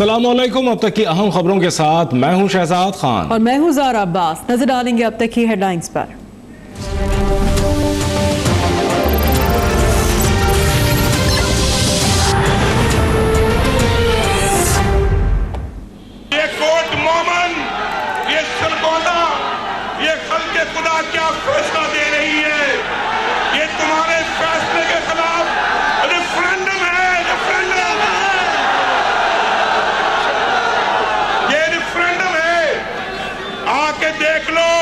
अस्सलामुअलैकुम। अब तक की अहम खबरों के साथ मैं हूं शहजाद खान और मैं हूं ज़ारा अब्बास। नजर डालेंगे अब तक की हेडलाइंस पर। ये कोर्ट मोमन, ये सरगोदा, ये खल्के खुदा क्या फैसला दे रही है। ये तुम्हारे फैसले के खिलाफ रेफरेंडम है, रेफरेंडम। ये रेफरेंडम है, आके देख लो।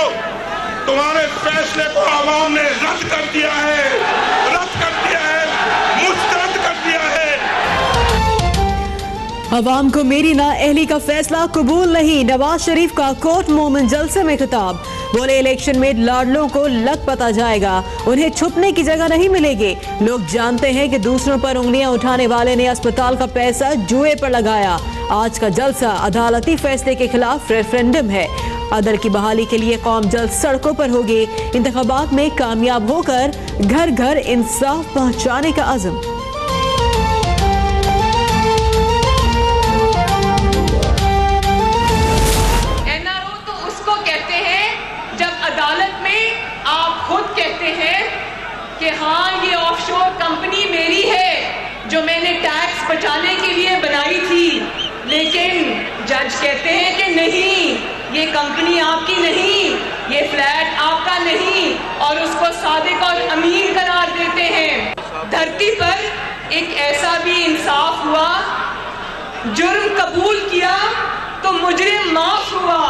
तुम्हारे फैसले को आवाम ने रद्द कर दिया है, रद्द कर दिया है, मुस्तरद कर दिया है। अवाम को मेरी नाअहली का फैसला कबूल नहीं। नवाज शरीफ का कोर्ट मोमन जलसे में खिताब। बोले इलेक्शन में लाडलों को लग पता जाएगा, उन्हें छुपने की जगह नहीं मिलेगी। लोग जानते हैं कि दूसरों पर उंगलियां उठाने वाले ने अस्पताल का पैसा जुए पर लगाया। आज का जलसा अदालती फैसले के खिलाफ रेफरेंडम है। अदल की बहाली के लिए कौम जल्द सड़कों पर होगी। इंतखाबात में कामयाब होकर घर घर इंसाफ पहुंचाने का अज़्म। कि हाँ ये ऑफशोर कंपनी मेरी है जो मैंने टैक्स बचाने के लिए बनाई थी, लेकिन जज कहते हैं कि नहीं, ये कंपनी आपकी नहीं, ये फ्लैट आपका नहीं, और उसको सादिक और अमीन करार देते हैं। धरती पर एक ऐसा भी इंसाफ हुआ, जुर्म कबूल किया तो मुजरिम माफ हुआ।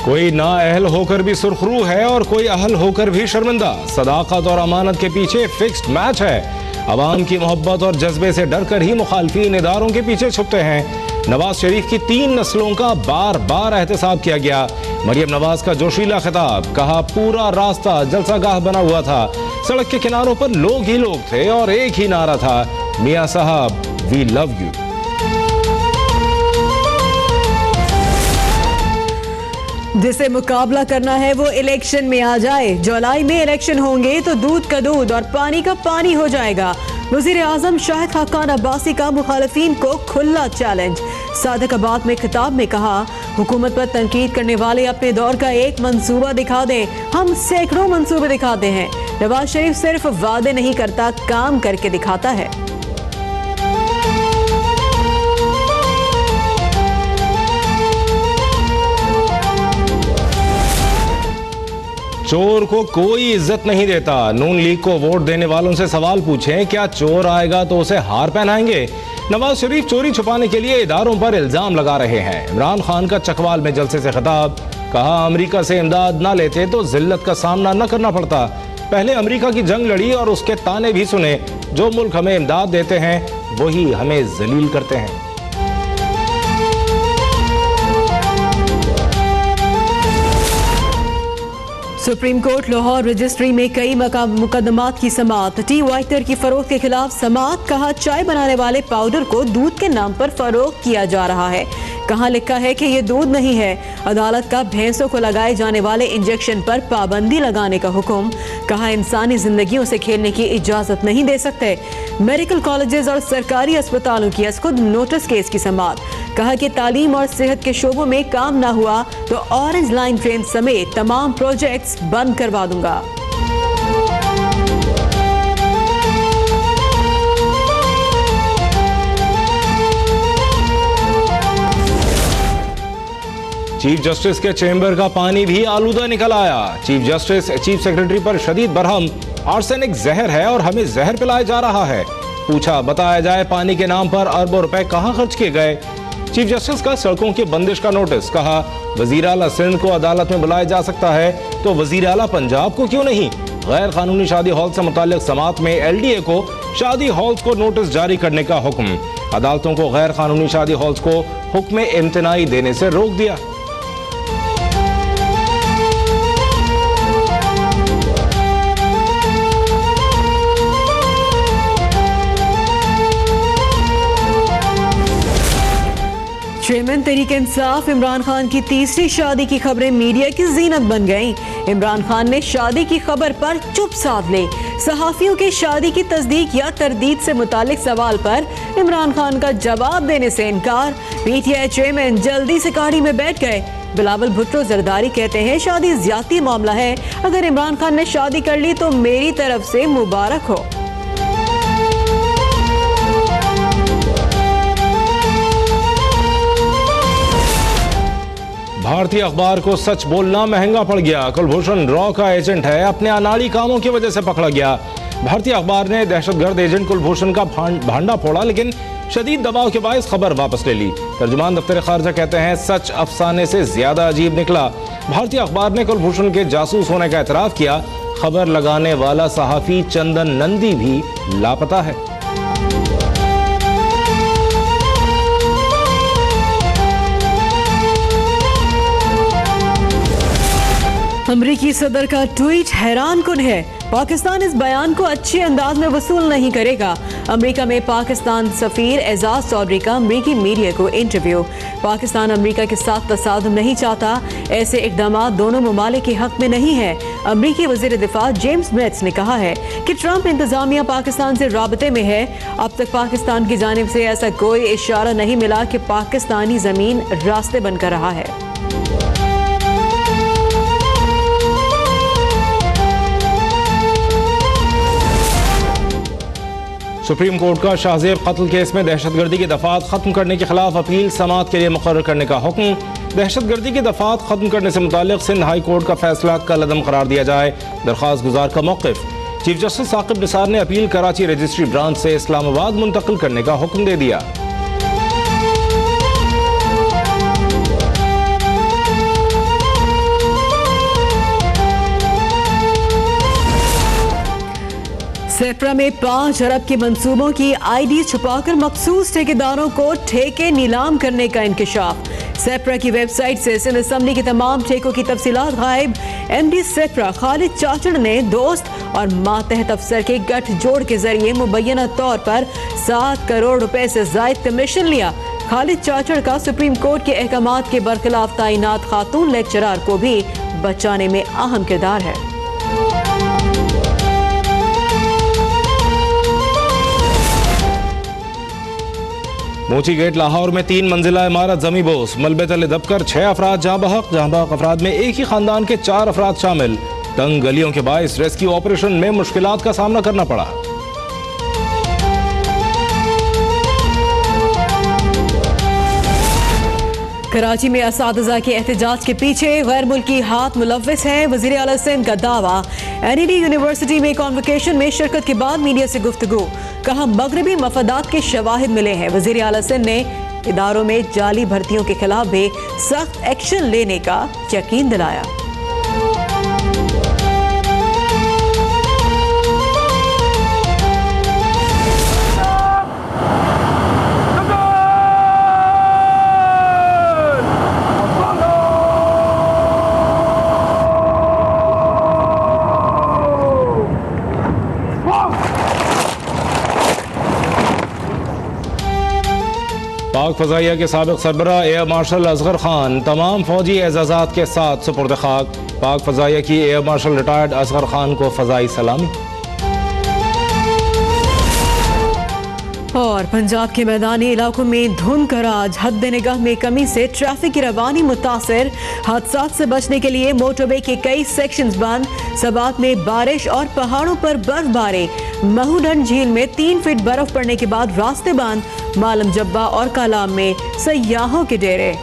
कोई नाअहल होकर भी सुरखरू है और कोई अहल होकर भी शर्मिंदा। सदाकत और अमानत के पीछे फिक्स्ड मैच है। अवाम की मोहब्बत और जज्बे से डरकर ही मुखालफीन इदारों के पीछे छुपते हैं। नवाज शरीफ की 3 नस्लों का बार बार एहतसाब किया गया। मरियम नवाज का जोशीला खिताब, कहा पूरा रास्ता जलसागाह बना हुआ था। सड़क के किनारों पर लोग ही लोग थे और एक ही नारा था, मियां साहब वी लव यू। जिसे मुकाबला करना है वो इलेक्शन में आ जाए। जुलाई में इलेक्शन होंगे तो दूध का दूध और पानी का पानी हो जाएगा। वजीर आजम शाहिद खाकान अब्बासी का मुखालिफिन को खुला चैलेंज। सादिकाबाद में खिताब में कहा, हुकूमत पर तनकीद करने वाले अपने दौर का एक मंसूबा दिखा दें, हम सैकड़ों मंसूबे दिखाते हैं। नवाज शरीफ सिर्फ वादे नहीं करता, काम करके दिखाता है। चोर को कोई इज्जत नहीं देता। नून लीग को वोट देने वालों से सवाल पूछें, क्या चोर आएगा तो उसे हार पहनाएंगे? नवाज शरीफ चोरी छुपाने के लिए इदारों पर इल्जाम लगा रहे हैं। इमरान खान का चकवाल में जलसे से खिताब, कहा अमेरिका से इमदाद ना लेते तो जिल्लत का सामना न करना पड़ता। पहले अमेरिका की जंग लड़ी और उसके ताने भी सुने। जो मुल्क हमें इमदाद देते हैं वही हमें जलील करते हैं। सुप्रीम कोर्ट लाहौर रजिस्ट्री में कई मुकदमात की समाअत। टी वाइटर की फरोख्त के खिलाफ समाअत। कहा चाय बनाने वाले पाउडर को दूध के नाम पर फरोख्त किया जा रहा है। कहाँ लिखा है कि यह दूध नहीं है। अदालत का भैंसों को लगाए जाने वाले इंजेक्शन पर पाबंदी लगाने का हुक्म। कहा इंसानी जिंदगियों से खेलने की इजाजत नहीं दे सकते। मेडिकल कॉलेजेस और सरकारी अस्पतालों की खुद नोटिस केस की समाअत। कहा कि तालीम और सेहत के शोबों में काम ना हुआ तो ऑरेंज लाइन ट्रेन समेत तमाम प्रोजेक्ट्स बंद करवा दूंगा। चीफ जस्टिस के चेंबर का पानी भी आलूदा निकल आया। चीफ सेक्रेटरी पर शदीद बरहम, आर्सेनिक जहर है और हमें जहर पिलाया जा रहा है। पूछा बताया जाए पानी के नाम पर अरबों रुपए कहां खर्च किए गए। चीफ जस्टिस का सड़कों की बंदिश का नोटिस। कहा वजीर आला सिंध को अदालत में बुलाया जा सकता है तो वजीर आला पंजाब को क्यों नहीं। गैर कानूनी शादी हॉल से मुताल्लिक समाअत में LDA को शादी हॉल्स को नोटिस जारी करने का हुक्म। अदालतों को गैर कानूनी शादी हॉल्स को हुक्म इम्तनाई देने से रोक दिया। चेयरमैन तहरीक इंसाफ इमरान खान की तीसरी शादी की खबरें मीडिया की जीनत बन गईं। इमरान खान ने शादी की खबर पर चुप साध ली। सहाफियों के शादी की तस्दीक या तरदीद से मुतालिक सवाल पर इमरान खान का जवाब देने से इनकार। पीटीआई चेयरमैन जल्दी से गाड़ी में बैठ गए। बिलावल भुट्टो जरदारी कहते हैं शादी ज्यादती मामला है, अगर इमरान खान ने शादी कर ली तो मेरी तरफ से मुबारक हो। भारतीय अखबार को सच बोलना महंगा पड़ गया। कुलभूषण रॉ का एजेंट है, अपने अनाड़ी कामों की वजह से पकड़ा गया। भारतीय अखबार ने दहशतगर्द एजेंट कुलभूषण का भांडा फोड़ा, लेकिन शदीद दबाव के बायस खबर वापस ले ली। तर्जुमान दफ्तर खारजा कहते हैं सच अफसाने से ज्यादा अजीब निकला। भारतीय अखबार ने कुलभूषण के जासूस होने का एतराफ किया। खबर लगाने वाला सहाफी चंदन नंदी भी लापता है। अमरीकी सदर का ट्वीट हैरान कुन है। पाकिस्तान इस बयान को अच्छे अंदाज में वसूल नहीं करेगा। अमेरिका में पाकिस्तान सफीर एजाज चौधरी का अमरीकी मीडिया को इंटरव्यू। पाकिस्तान अमेरिका के साथ तसादुम नहीं चाहता, ऐसे इकदाम दोनों ममालिक के हक में नहीं है। अमरीकी वजीर दिफा जेम्स मैट्स ने कहा है कि ट्रंप इंतजामिया पाकिस्तान से राबते में है। अब तक पाकिस्तान की जानिब से ऐसा कोई इशारा नहीं मिला कि पाकिस्तानी जमीन रास्ते बनकर रहा है। सुप्रीम कोर्ट का शाहजेब कत्ल केस में दहशतगर्दी की दफात खत्म करने के खिलाफ अपील समाअत के लिए मुकर्रर करने का हुक्म। दहशतगर्दी की दफात खत्म करने से मुताल्लिक सिंध हाई कोर्ट का फैसला कल अदम करार दिया जाए। दरख्वास्त गुजार का मौक़िफ़। चीफ जस्टिस साकिब निसार ने अपील कराची रजिस्ट्री ब्रांच से इस्लामाबाद मुंतकिल करने का हुक्म दे दिया। सेप्रा में 5 अरब के मंसूबों की आईडी छुपाकर मखसूस ठेकेदारों को ठेके नीलाम करने का इंकशाफ। सेप्रा की वेबसाइट से सिंध असम्बली के तमाम ठेकों की तफसीलात गायब। एमडी सेप्रा खालिद चाचड़ ने दोस्त और मातहत अफसर के गठजोड़ के जरिए मुबैना तौर पर 7 करोड़ रुपए से जायद कमीशन लिया। खालिद चाचड़ का सुप्रीम कोर्ट के अहकामात के बरखिलाफ तैनात खातून लेक्चरार को भी बचाने में अहम किरदार है। मोची गेट लाहौर में 3 मंजिला इमारत जमी बोस। मलबे तले दबकर 6 अफराद जहां बहक अफराद में एक ही खानदान के 4 अफराद शामिल। तंग गलियों के बायस रेस्क्यू ऑपरेशन में मुश्किलात का सामना करना पड़ा। कराची में असातिज़ा के एहतजाज के पीछे गैर मुल्की हाथ मुलव्विस है। वज़ीर आला सिंध का दावा। एनईडी यूनिवर्सिटी में कॉन्वोकेशन में शिरकत के बाद मीडिया से गुफ्तगू। कहा मगरबी मफादात के शवाहिद मिले हैं। वज़ीर आला सिंध ने इदारों में जाली भर्तियों के खिलाफ भी सख्त एक्शन लेने का यकीन दिलाया। पाक फजाइया के साबिक सरबराह एयर मार्शल असगर खान तमाम फौजी एजाजात के साथ सुपुर्द खाक। पाक फजाइया की air marshal retired Asghar Khan को फजाई सलामी। और पंजाब के मैदानी इलाकों में धुंध का राज। हद निगाह में कमी से ट्रैफिक की रवानी मुतासिर। हादसात से बचने के लिए मोटरवे के कई सेक्शंस बंद। सबात में बारिश और पहाड़ों पर बर्फबारी। महूडन झील में 3 फीट बर्फ पड़ने के बाद रास्ते बंद। मालम जब्बा और कालाम में सयाहों के डेरे।